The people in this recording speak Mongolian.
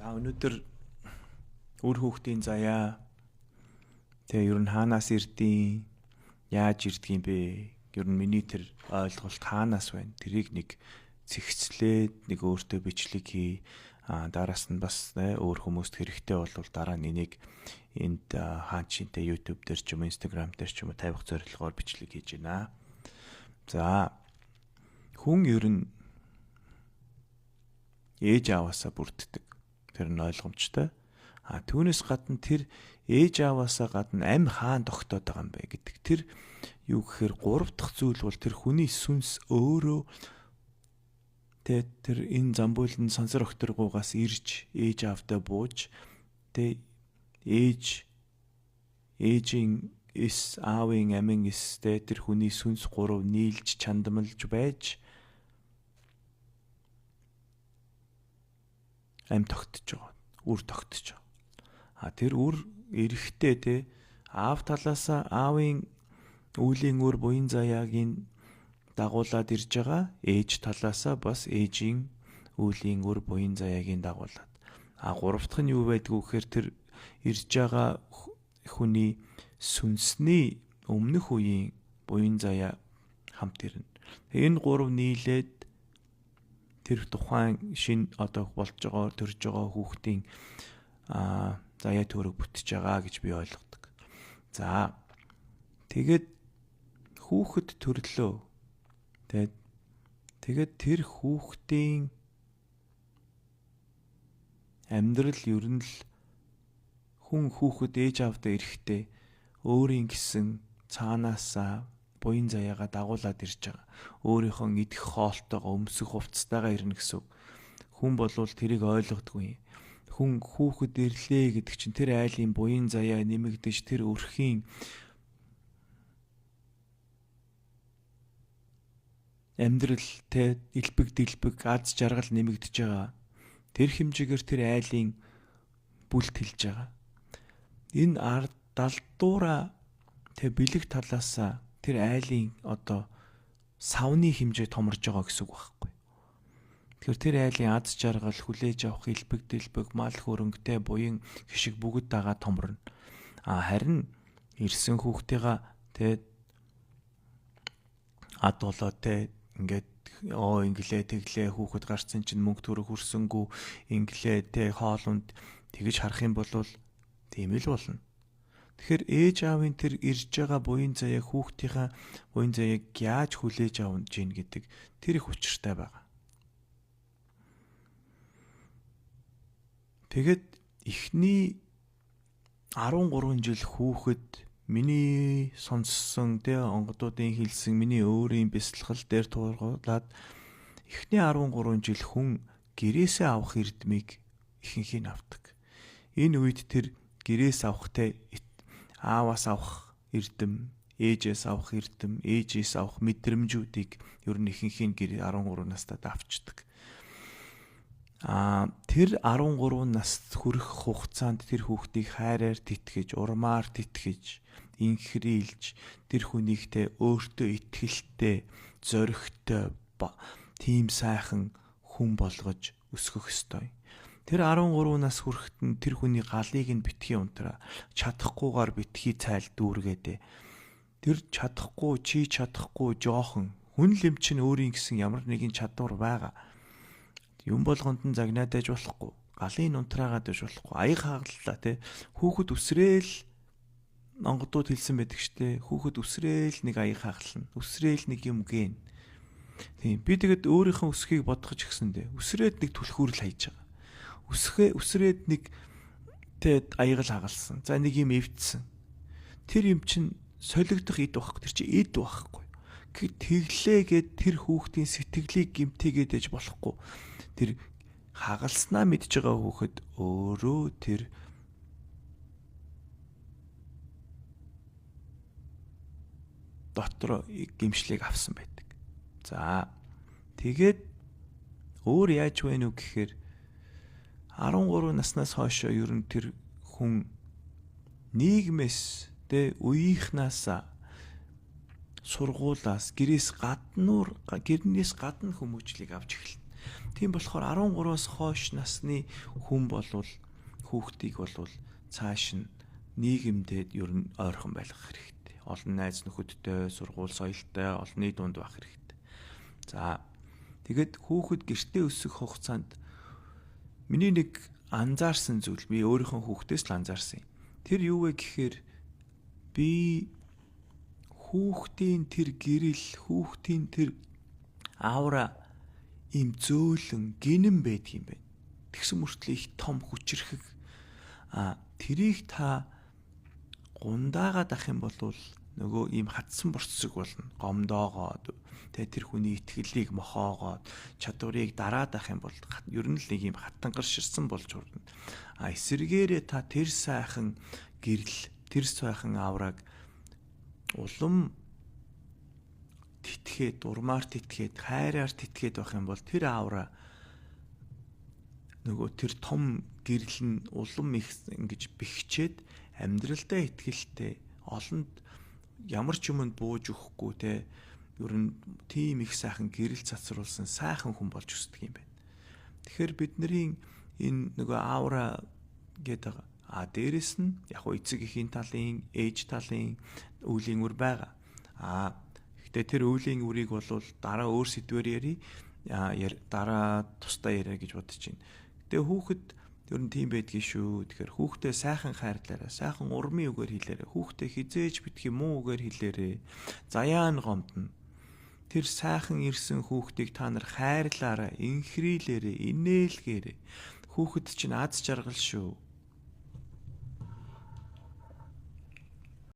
За өнөөдөр үр хүүхдийн заяа тэгээ ер нь хаанаас ирдیں, яаж ирдгийм бэ? Ер нь миний тэр ойлголт хаанаас байна? Тэрийг нэг зэгцлээд нэг өөртөө бичлэг хий. Дараас нь бас өөр хүмүүст хэрэгтэй болвол дараа нь энийг энд хаан чинтэй YouTube дээр ч юм уу Instagram дээр ч юм уу тавих зорилгоор бичлэг хийж байна. За хүн ер нь ээж аваасаа бүрддэг. Тэр нь ойлгомжтой. Түүнээс гадна тэр ээж аваасаа гадна амь хаан тогтоод байгаа юм бэ гэдэг. Тэр юу гэхээр 3 дахь зүйл бол тэр хүний сүнс өөрөө тэр энэ замбуулын сансар өгтөргуугаас ирж ээж аавдаа бууж ээжийн аавын амин тэр хүний сүнс 3 нийлж чандамлж байж амь тогтож байгаа. Үр тогтож байгаа. Тэр үр эрэхтэй аав талаасаа аавын үүлийн үр буян заяагийн дагуулад ирж байгаа. Ээж талаасаа бас ээжийн үүлийн үр буян заяагийн дагуулад. 3 дахь нь юу байдгүй гэхээр тэр ирж байгаа хүний сүнсний өмнөх үеийн буян заяа хамт ирнэ. Энэ 3 нийлээд тэр тухайн шинэ одоо болж байгаа төрж байгаа хүүхдийн заяа төрөг бүтэж байгаа гэж би ойлгодог. За тэгээд хүүхэд төрлөө. Тэгээд тэр хүүхдийн амьдрал ер нь л хүүхэд ээж аавдаа ирэхдээ өөрийн гэсэн цаанаасаа буян заяагаа дагуулад ирж байгаа. Өөрийнхөө идэх хоолтойгоо өмсөх хувцастайгаа ирнэ гэсэн. Хүн болвол тэрийг ойлгодгүй. Хүн хүүхэд ирлээ гэдэг чинь тэр айлын буян заяа нэмэгдэж тэр өрхийн амьдрал элбэг дэлбэг аз жаргал нэмэгдэж байгаа. Тэр хэмжээгээр тэр айлын бүлт хэлж байгаа. Энэ далдуура бэлэг талаасаа тэр айлын одоо савны хэмжээ томорж байгаа гэсэн үг байхгүй. Тэгэхээр тэр айлын аз жаргал хүлээж авах элбэг дэлбэг мал хөрөнгөтэй буян хишиг бүгд дагаа томорно. Харин ирсэн хүүхдээгаа ад болоо ингээд инглээ тэглээ хүүхэд гарцсан чинь мөнгө төрөг хүрсэнгүү инглээ хоолунд тэгж харах юм бол тийм л болно. Тэгэхээр ээж аавын тэр ирж байгаа буян заяа хүүхдийнхаа буян заяаг яаж хүлээж авч ийн гэдэг тэр их учиртай байгаа. Тэгээд эхний 13 жил хүүхэд миний сонссон онгодуудын хэлсэн миний өөрийн бясалгал дээр туулгаад эхний 13 жил хүн гэрээсээ авах эрдмийг ихэнх нь авдаг. Энэ үед тэр гэрээс авах ааваас авах эрдэм, ээжээс авах эрдэм, ээжээс авах мэдрэмжүүдийг ер нь ихэнх нь 13 настад авчдаг. Тэр 13 наст хүрэх хугацаанд тэр хүүхдийг хайраар тэтгэж, урмаар тэтгэж, инхрийлж, тэр хүнийгтэй өөртөө итгэлтэй, зоригтой, тийм сайхан хүн болгож өсгөх ёстой. Тэр 13 нас хүрэхэд нь тэр хүний галыг нь битгий унтраа, чадахгүйгээр битгий цайл дүүргээд. Тэр чадахгүй жоохон хүн лэм чинь өөрийн гэсэн ямар нэгэн чадвар байгаа. Юм болгонд нь загнаадаж болохгүй, галын унтраагаад байж болохгүй, аяг хагаллаа хүүхэд үсрээл онгодууд хэлсэн байдаг штэ. Хүүхэд үсрээл нэг аяг хагална, үсрээл нэг юм гээ. Тийм би тэгэд өөрийнхөө өсхийг бодгож гисэндээ үсрээд нэг түлхүүрл хайж байгаа. Үсрээд нэг аяг л хагалсан. За нэг юм эвдсэн. Тэр юм чинь солигдох эд байхгүй. Тэр чинь эд байхгүй. Тэглээгээд тэр хүүхдийн сэтгэлийг гимтээгээд ээж болохгүй. Тэр хагалснаа мэдж байгаа хүүхэд өөрөө тэр дотор гимшлийг авсан байдаг. За тэгээд өөр яаж вэ нү гэхээр 13 наснаас хойш ер нь тэр хүн нийгмээс үеийнхнаас сургуулаас гэрнээс гадна хүмүүжлийг авч эхэлнэ. Тийм болохоор 13-аас хойш насны хүн болвол хүүхдийг болвол цааш нь нийгэмдээ ер нь ойрхон байлгах хэрэгтэй. Олон найз нөхөдтэй, сургууль соёлтой, олонний дунд байх хэрэгтэй. За тэгэд хүүхэд гэртээ өсөх хугацаанд миний нэг анзаарсан зүйл, би өөрийнхөө хүүхдээс л анзаарсан юм. Тэр юу вэ гэхээр би хүүхдийн тэр гэрэл, хүүхдийн тэр аура им зөөлөн гинэн байдаг юм байна. Тэгсэн мөртлөө их том хүчрхэг тэрийг та гундаагаад ах юм бол нөгөө ийм хатсан борцсог болно. Гомдоогоод тэр хүний итгэлийг мохоогоод чадварыг дараад ах юм бол ер нь л нэг ийм хатангарширсан болж хүрнэ. Эсэргээрээ та тэр сайхан гэрэл, тэр сайхан авраг улам титгээд, урмаар титгээд, хайраар титгээд байх юм бол тэр авра нөгөө тэр том гэрэл нь улам их ингэж бэхжээд амьдралдаа итгэлтэй, олонд ямар ч юмд бууж өгөхгүй те ер нь тийм их сайхан гэрэл цацруулсан сайхан хүн болж өсдөг юм байна. Тэгэхээр бидний энэ нөгөө аура гэдэг дээрэс нь яг эцэг эхийн талын, ээж талын үеийн үр байгаа. Гэхдээ тэр үеийн үрийг бол дараа өөр сэдвээр ярий, дараа тусдаа яриа гэж бодож байна. Гэтэ хүүхэд ер нь тийм байдгийн шүү. Тэгэхээр хүүхдээ сайхан хайрлаарай, сайхан урмын үгээр хэлээрэй. Хүүхдээ хизээж битгий муу үгээр хэлээрэй. Заяа нь гомдно. Тэр сайхан ирсэн хүүхдийг та нар хайрлаарай, инхрийлээрэй, инээлгээрэй. Хүүхэд чинь аз жаргал шүү.